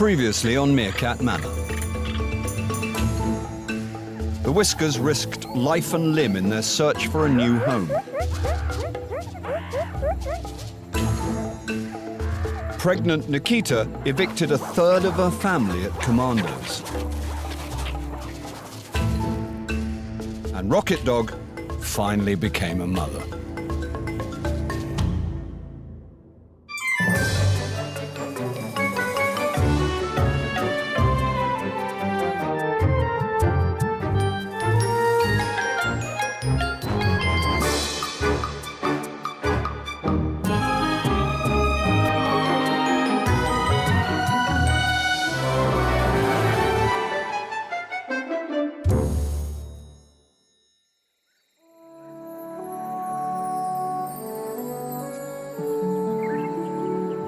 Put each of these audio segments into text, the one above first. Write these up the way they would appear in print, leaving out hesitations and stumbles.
Previously on Meerkat Manor. The Whiskers risked life and limb in their search for a new home. Pregnant Nikita evicted a third of her family at Commandos. And Rocket Dog finally became a mother.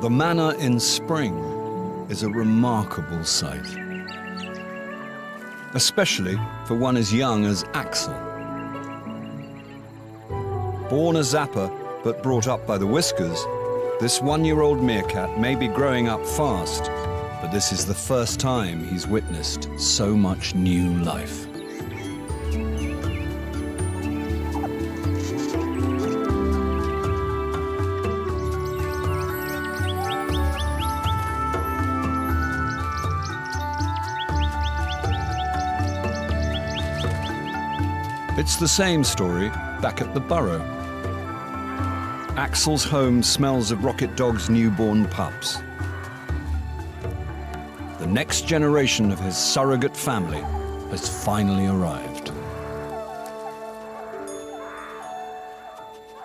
The manor in spring is a remarkable sight, especially for one as young as Axel. Born a zapper but brought up by the Whiskers, this one-year-old meerkat may be growing up fast, but this is the first time he's witnessed so much new life. It's the same story back at the Burrow. Axel's home smells of Rocket Dog's newborn pups. The next generation of his surrogate family has finally arrived.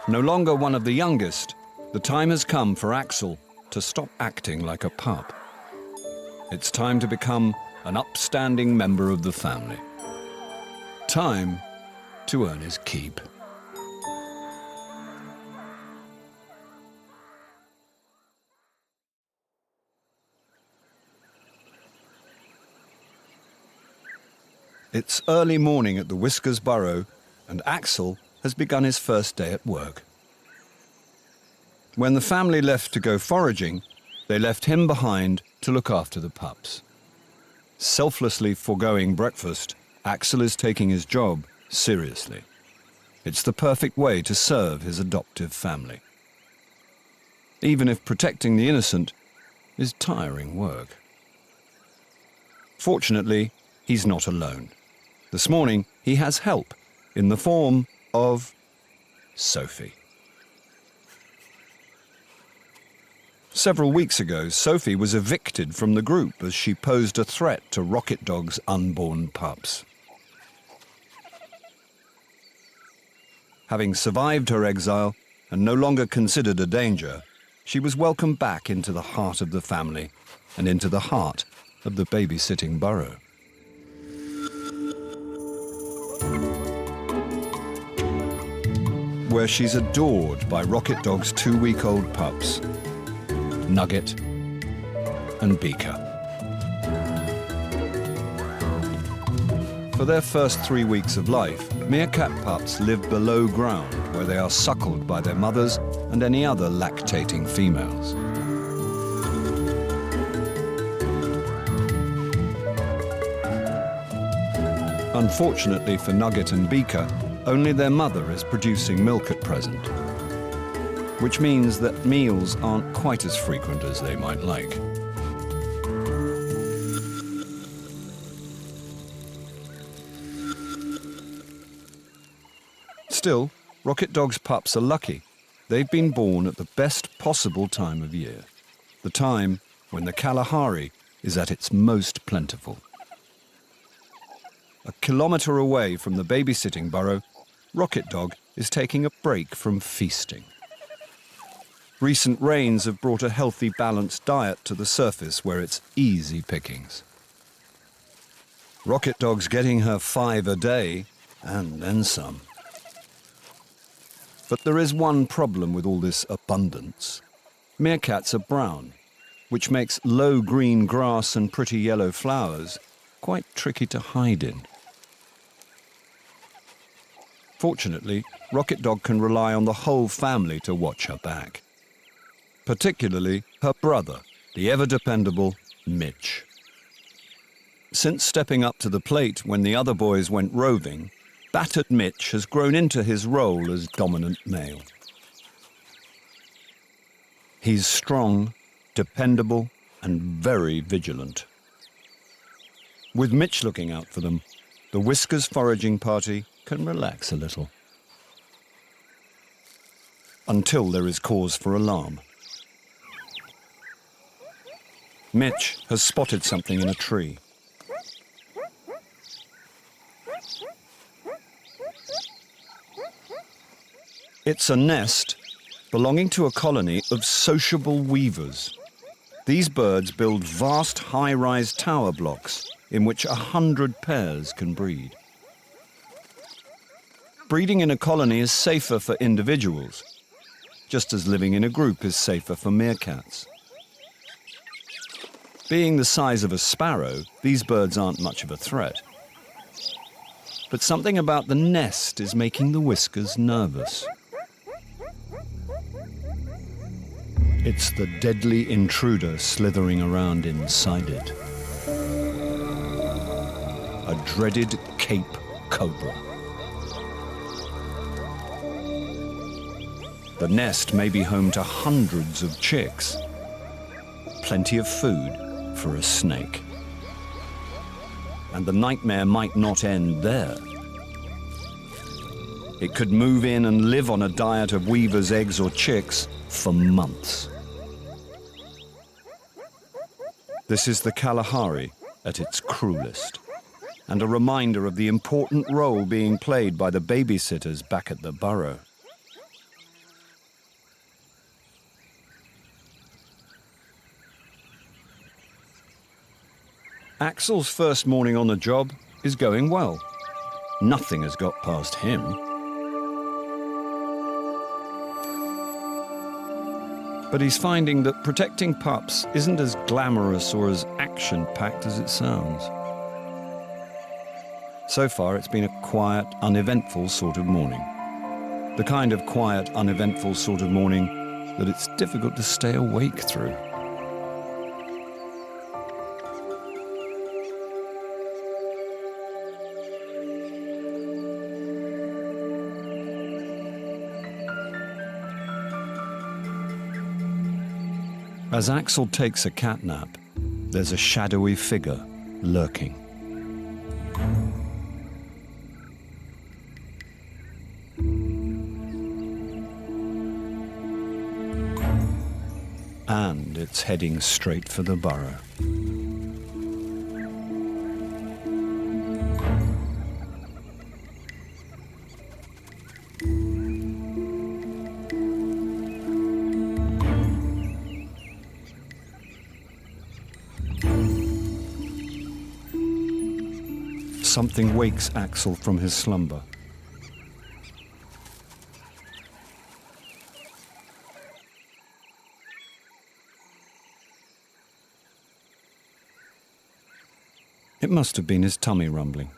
No longer one of the youngest, the time has come for Axel to stop acting like a pup. It's time to become an upstanding member of the family. Time to earn his keep. It's early morning at the Whiskers Burrow, and Axel has begun his first day at work. When the family left to go foraging, they left him behind to look after the pups. Selflessly foregoing breakfast, Axel is taking his job seriously. It's the perfect way to serve his adoptive family, even if protecting the innocent is tiring work. Fortunately, he's not alone. This morning, he has help in the form of Sophie. Several weeks ago, Sophie was evicted from the group as she posed a threat to Rocket Dog's unborn pups. Having survived her exile and no longer considered a danger, she was welcomed back into the heart of the family and into the heart of the babysitting burrow. Where she's adored by Rocket Dog's 2-week-old pups, Nugget and Beaker. For their first 3 weeks of life, meerkat pups live below ground where they are suckled by their mothers and any other lactating females. Unfortunately for Nugget and Beaker, only their mother is producing milk at present, which means that meals aren't quite as frequent as they might like. Still, Rocket Dog's pups are lucky. They've been born at the best possible time of year, the time when the Kalahari is at its most plentiful. A kilometre away from the babysitting burrow, Rocket Dog is taking a break from feasting. Recent rains have brought a healthy, balanced diet to the surface where it's easy pickings. Rocket Dog's getting her 5 a day, and then some. But there is one problem with all this abundance. Meerkats are brown, which makes low green grass and pretty yellow flowers quite tricky to hide in. Fortunately, Rocket Dog can rely on the whole family to watch her back. Particularly her brother, the ever-dependable Mitch. Since stepping up to the plate when the other boys went roving, battered Mitch has grown into his role as dominant male. He's strong, dependable, and very vigilant. With Mitch looking out for them, the Whiskers foraging party can relax a little. Until there is cause for alarm. Mitch has spotted something in a tree. It's a nest belonging to a colony of sociable weavers. These birds build vast high-rise tower blocks in which 100 pairs can breed. Breeding in a colony is safer for individuals, just as living in a group is safer for meerkats. Being the size of a sparrow, these birds aren't much of a threat. But something about the nest is making the Whiskers nervous. It's the deadly intruder slithering around inside it. A dreaded Cape Cobra. The nest may be home to hundreds of chicks. Plenty of food for a snake. And the nightmare might not end there. It could move in and live on a diet of weavers' eggs or chicks for months. This is the Kalahari at its cruelest, and a reminder of the important role being played by the babysitters back at the Burrow. Axel's first morning on the job is going well. Nothing has got past him. But he's finding that protecting pups isn't as glamorous or as action-packed as it sounds. So far, it's been a quiet, uneventful sort of morning. The kind of quiet, uneventful sort of morning that it's difficult to stay awake through. As Axel takes a cat nap, there's a shadowy figure lurking. And it's heading straight for the Burrow. Something wakes Axel from his slumber. It must have been his tummy rumbling.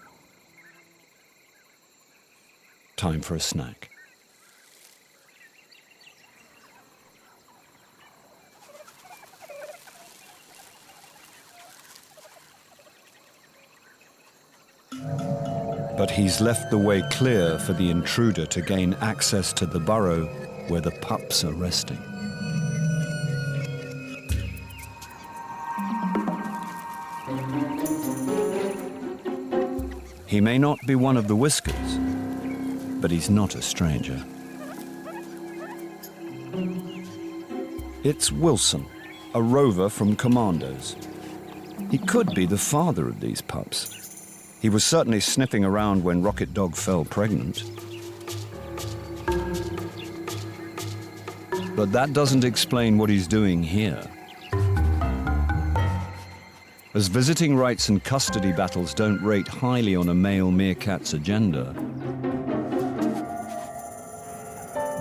Time for a snack. But he's left the way clear for the intruder to gain access to the burrow where the pups are resting. He may not be one of the Whiskers, but he's not a stranger. It's Wilson, a rover from Commandos. He could be the father of these pups. He was certainly sniffing around when Rocket Dog fell pregnant. But that doesn't explain what he's doing here. As visiting rights and custody battles don't rate highly on a male meerkat's agenda,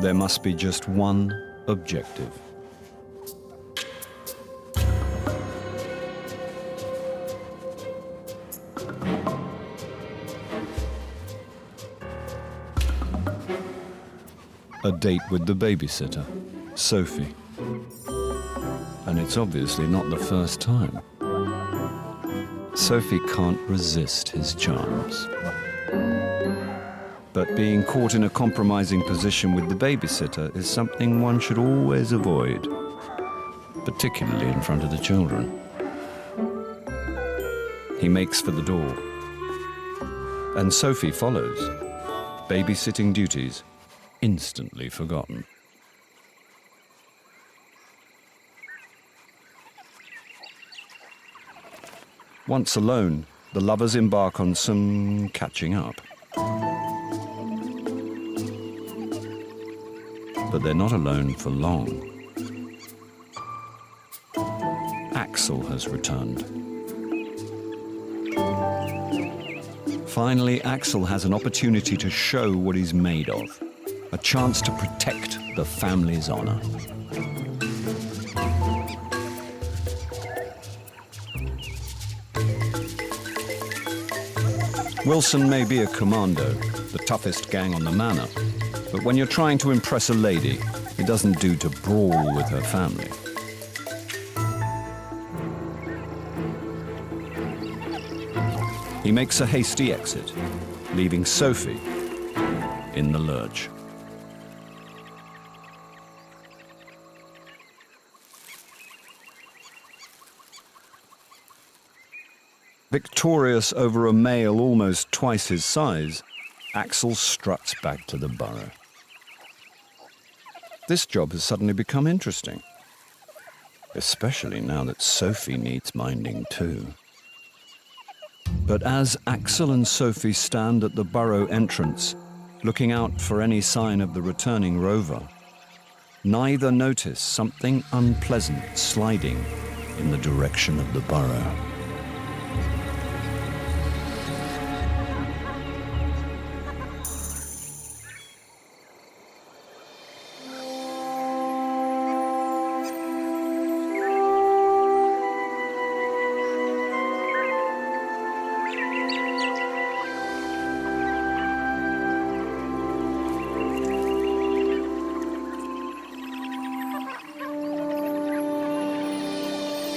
there must be just one objective. A date with the babysitter, Sophie. And it's obviously not the first time. Sophie can't resist his charms. But being caught in a compromising position with the babysitter is something one should always avoid, particularly in front of the children. He makes for the door, and Sophie follows, babysitting duties instantly forgotten. Once alone, the lovers embark on some catching up. But they're not alone for long. Axel has returned. Finally, Axel has an opportunity to show what he's made of. A chance to protect the family's honor. Wilson may be a commando, the toughest gang on the manor, but when you're trying to impress a lady, it doesn't do to brawl with her family. He makes a hasty exit, leaving Sophie in the lurch. Victorious over a male almost twice his size, Axel struts back to the burrow. This job has suddenly become interesting, especially now that Sophie needs minding too. But as Axel and Sophie stand at the burrow entrance, looking out for any sign of the returning rover, neither notice something unpleasant sliding in the direction of the burrow.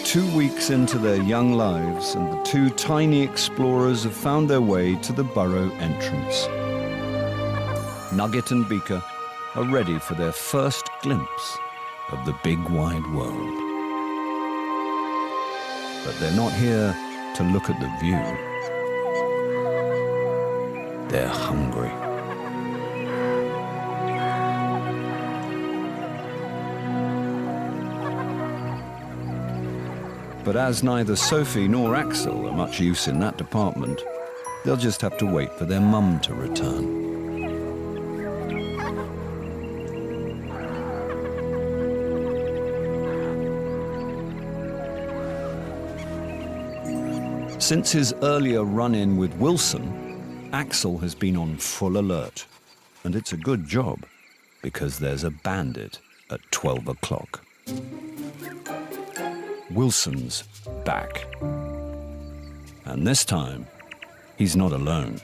Two weeks into their young lives, and the two tiny explorers have found their way to the burrow entrance. Nugget and Beaker are ready for their first glimpse of the big wide world. But they're not here to look at the view. They're hungry. But as neither Sophie nor Axel are much use in that department, they'll just have to wait for their mum to return. Since his earlier run-in with Wilson, Axel has been on full alert. And it's a good job, because there's a bandit at 12 o'clock. Wilson's back. And this time, he's not alone.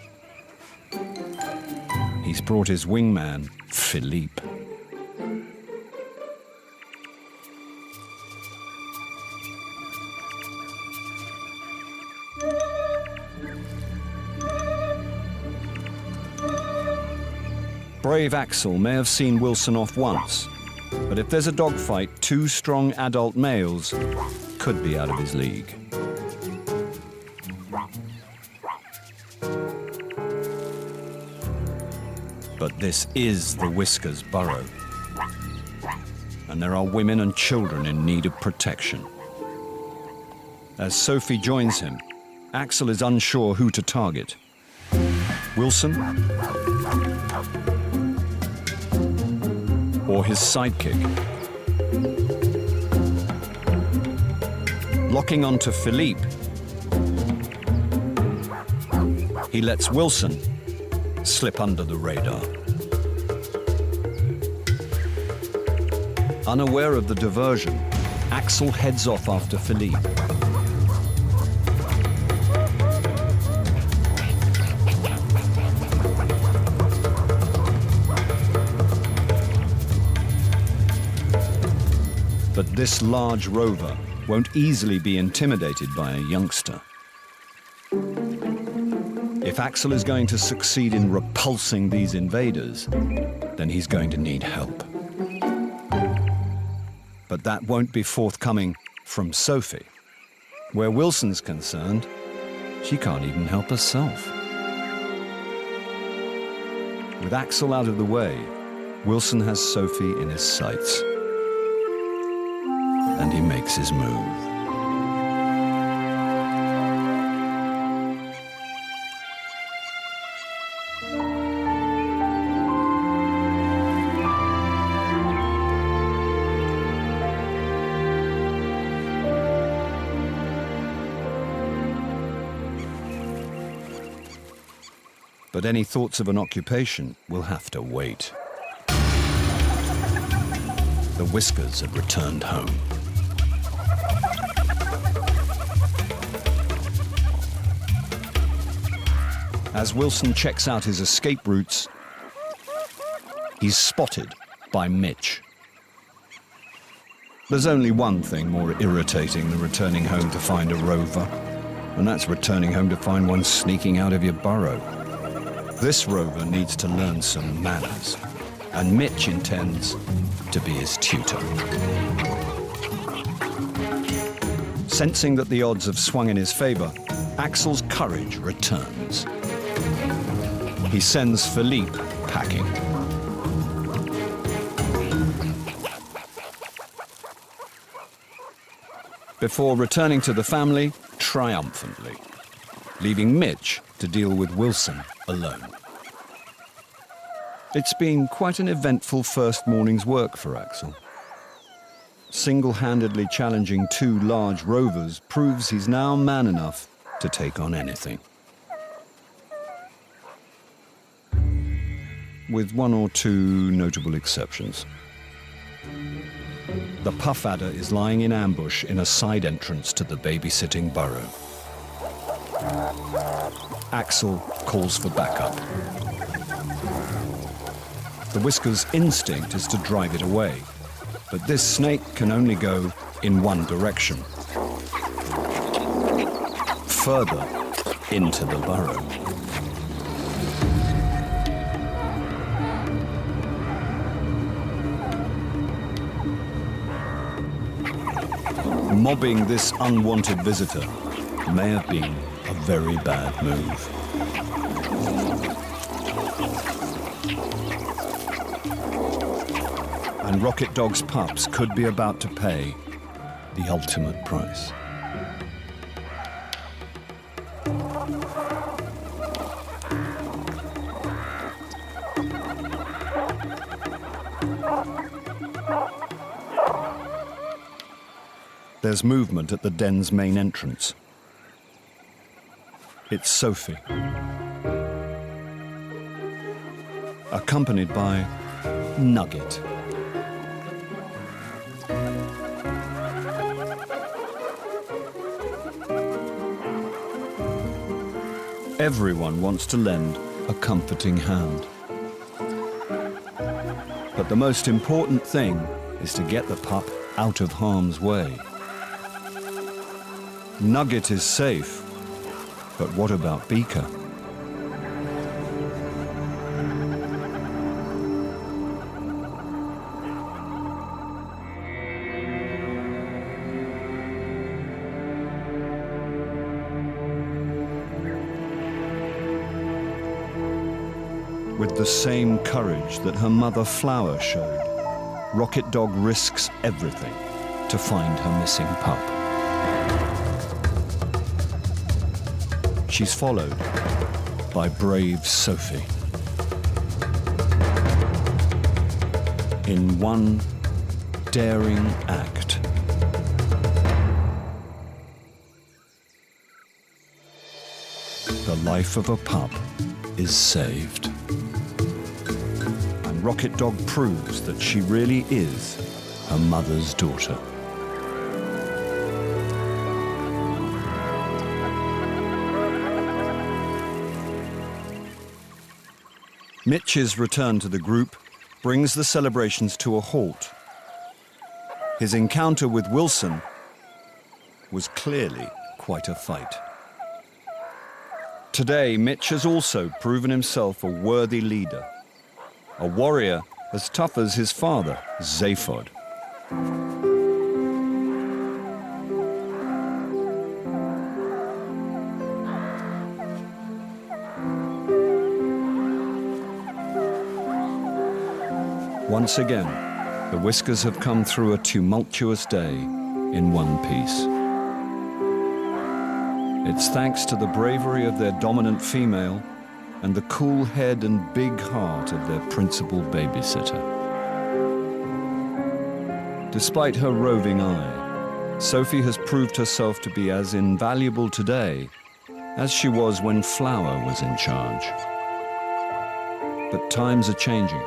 He's brought his wingman, Philippe. Brave Axel may have seen Wilson off once, but if there's a dogfight, two strong adult males could be out of his league. But this is the Whiskers burrow, and there are women and children in need of protection. As Sophie joins him, Axel is unsure who to target. Wilson? Or his sidekick? Locking onto Philippe, he lets Wilson slip under the radar. Unaware of the diversion, Axel heads off after Philippe. But this large rover won't easily be intimidated by a youngster. If Axel is going to succeed in repulsing these invaders, then he's going to need help. But that won't be forthcoming from Sophie. Where Wilson's concerned, she can't even help herself. With Axel out of the way, Wilson has Sophie in his sights. And he makes his move. But any thoughts of an occupation will have to wait. The Whiskers had returned home. As Wilson checks out his escape routes, he's spotted by Mitch. There's only one thing more irritating than returning home to find a rover, and that's returning home to find one sneaking out of your burrow. This rover needs to learn some manners, and Mitch intends to be his tutor. Sensing that the odds have swung in his favor, Axel's courage returns. He sends Philippe packing. Before returning to the family triumphantly, leaving Mitch to deal with Wilson alone. It's been quite an eventful first morning's work for Axel. Single-handedly challenging two large rovers proves he's now man enough to take on anything. With one or two notable exceptions. The puff adder is lying in ambush in a side entrance to the babysitting burrow. Axel calls for backup. The Whisker's instinct is to drive it away, but this snake can only go in one direction. Further into the burrow. Mobbing this unwanted visitor may have been a very bad move. And Rocket Dog's pups could be about to pay the ultimate price. There's movement at the den's main entrance. It's Sophie, accompanied by Nugget. Everyone wants to lend a comforting hand. But the most important thing is to get the pup out of harm's way. Nugget is safe, but what about Beaker? With the same courage that her mother Flower showed, Rocket Dog risks everything to find her missing pup. She's followed by brave Sophie. In one daring act. The life of a pup is saved. And Rocket Dog proves that she really is her mother's daughter. Mitch's return to the group brings the celebrations to a halt. His encounter with Wilson was clearly quite a fight. today, Mitch has also proven himself a worthy leader, a warrior as tough as his father, Zaphod. Once again, the Whiskers have come through a tumultuous day in one piece. It's thanks to the bravery of their dominant female and the cool head and big heart of their principal babysitter. Despite her roving eye, Sophie has proved herself to be as invaluable today as she was when Flower was in charge. But times are changing.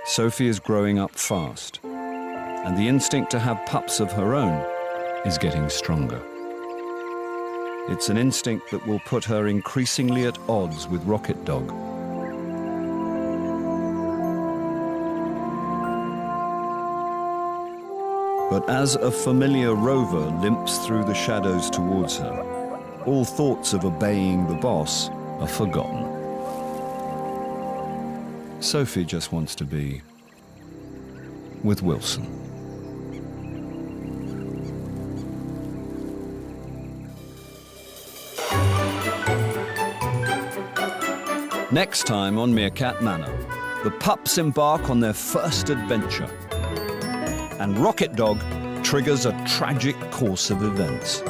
Sophie is growing up fast, and the instinct to have pups of her own is getting stronger. It's an instinct that will put her increasingly at odds with Rocket Dog. But as a familiar rover limps through the shadows towards her, all thoughts of obeying the boss are forgotten. Sophie just wants to be with Wilson. Next time on Meerkat Manor, the pups embark on their first adventure, and Rocket Dog triggers a tragic course of events.